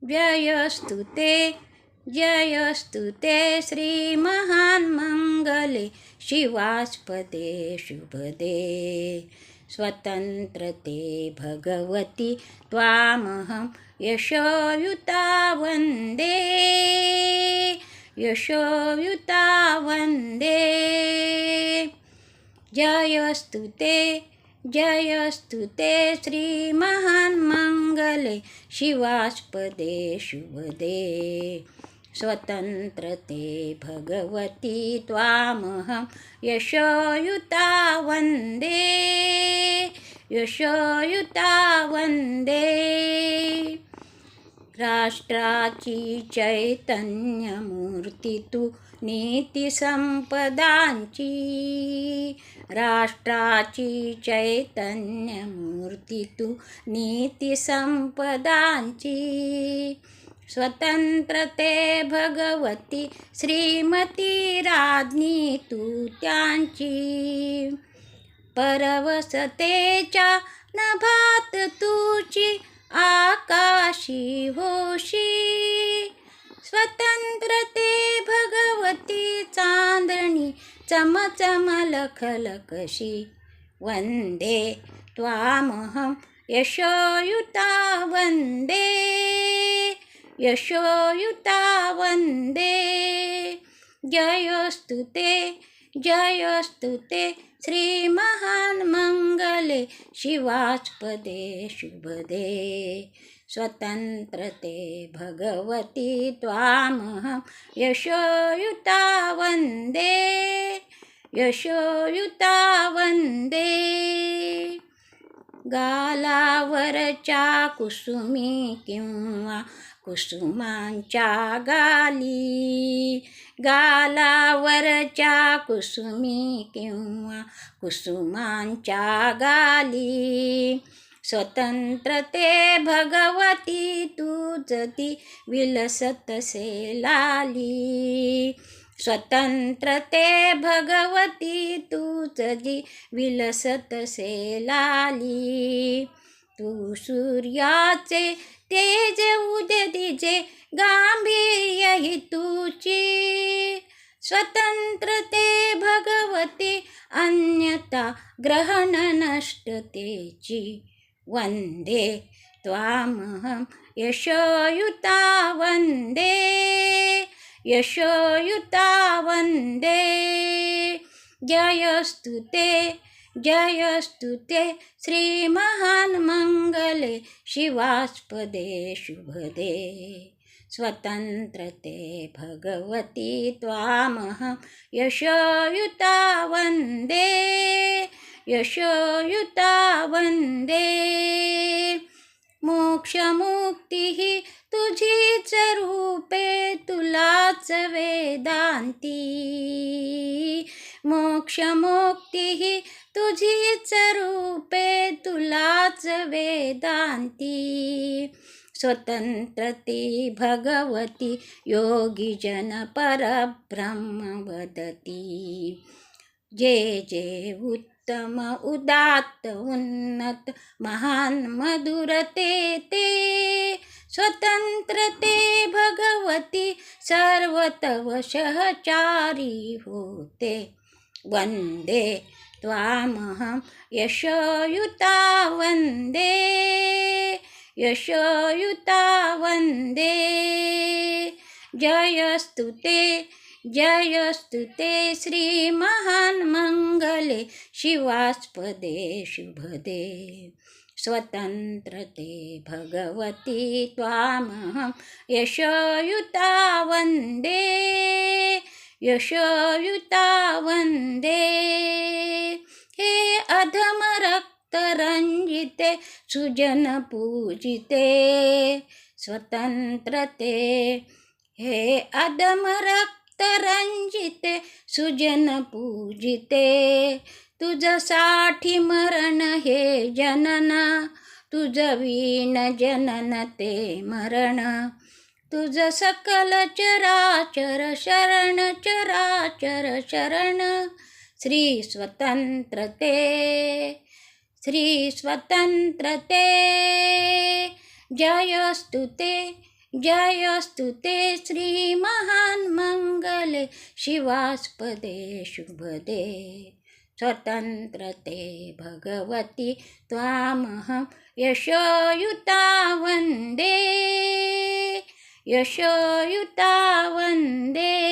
जयस्तु ते जयस्तु ते श्रीमहान्मङ्गले शिवास्पदे शुभदे स्वतन्त्रते भगवति त्वामहं यशोयुता वन्दे यशोयुता वन्दे जयस्तु ते श्रीमहान्मङ्गले शिवास्पदे शुभदे स्वतन्त्रते भगवति त्वामहं यशोयुता वन्दे यशोयुता वन्दे राष्ट्राची चैतन्यमूर्ती तू नीतिसंपदांची राष्ट्राची चैतन्यमूर्ती तू नीतिसंपदांची स्वतंत्रते भगवती श्रीमती राज्ञी तू त्यांची परवसतेच्या नभात तुझी आकाशी होशी स्वतंत्रते भगवती चांदणी चमचम लखलकशी वंदे त्वामहं यशोयुता वंदे यशोयुता वंदे जयोस्तु ते श्रीमहान्मङ्गले शिवास्पदे शुभदे स्वतन्त्रते भगवति त्वामहं यशोयुता वन्दे यशोयुता वन्दे गालावरच्या कुसुमी किंवा कुसुमांच्या गाली गालावरच्या कुसुमी किंवा कुसुमांच्या गाली स्वतंत्रते भगवती तुझती विलसतसे लाली स्वतंत्रते भगवती तुझी विलसतसे लाली तू सूर्याचे तेज उदिजे गांभीर्य ही तुझी स्वतंत्रते भगवती अन्यथा ग्रहण नष्टतेची वंदे त्वामहं यशोयुता वंदे यशोयुता वंदे जयोस्तु ते श्रीमहान्मङ्गले शिवास्पदे शुभदे स्वतन्त्रते भगवति त्वामहं यशोयुता वन्दे यशोयुता वन्दे मोक्षमुक्तिः तुझीच रूपे तुलाच वेदांती मोक्षमुक्तिः तुझीच रूपे तुलाच वेदांती स्वतंत्रती भगवती योगी जन परब्रह्म वदती जे जे उत्तम उदात्त उन्नत महान मधुरते ते स्वतंत्रते भगवती सर्वतव सहचारी होते वंदे त्वामहं यशोयुता वंदे यशोयुता वंदे जयोस्तु ते श्रीमहान्मङ्गले शिवास्पदे शुभदे स्वतंत्रते भगवति त्वामहं यशोयुता वन्दे यशोयुता वन्दे हे अधम रक्तरंजिते सुजन पूजिते स्वतंत्रते हे अधम रक्तरंजिते सुजन पूजिते तुझसाठी मरण हे जनना तुझ वीण जनन ते मरण तुझ सकल चराचर शरण चराचर शरण श्री स्वतंत्रते जयोस्तु जयोस्तु ते श्रीमहान्मङ्गले शिवास्पदे शुभदे स्वतन्त्रते भगवति त्वामहं यशोयुता वन्दे यशोयुता वन्दे।